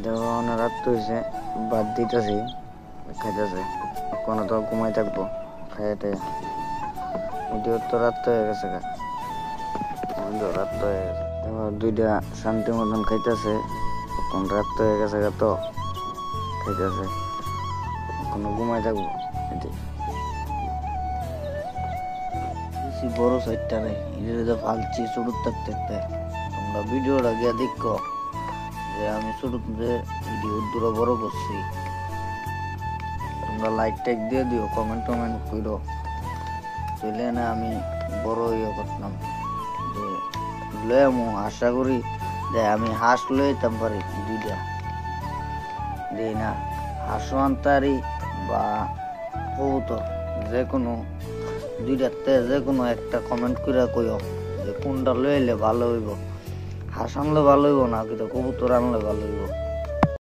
দেখো অনেক রাত হয়েছে, বাদ দিতেছি, খাইতেছে, কোনো তো ঘুমাই থাকবো খাইতে। ওদিও তো রাত হয়ে গেছে, রাত হয়ে গেছে, তারপর দুইটা শান্তি মতন খাইতেছে, এখন রাত হয়ে গেছে তো খাইতেছে, কোনো ঘুমাই থাকবো। বড় সাইডটা নেই, এটা ফালছি ছোট থাকতে থাকতে। তোমরা ভিডিওটা গিয়ে দেখো যে আমি ছোটতে ভিডিও দূর বড় করছি। তোমরা লাইক টাইক দিয়ে দিও, কমেন্ট টমেন্ট করো, তাহলে না আমি বড় ইয়ে করতাম। যে লয়ে আশা করি যে আমি হাঁস লইতাম পারি দুইটা, যে না হাঁসও আনতারি বা কবুতর, যে কোনো দুইটাতে যে কোনো একটা কমেন্ট করে কইও যে কোনটা লইলে ভালো হইব। হাঁস আনলে ভালো হইব না কিন্তু কবুতর আনলে ভালো হইব।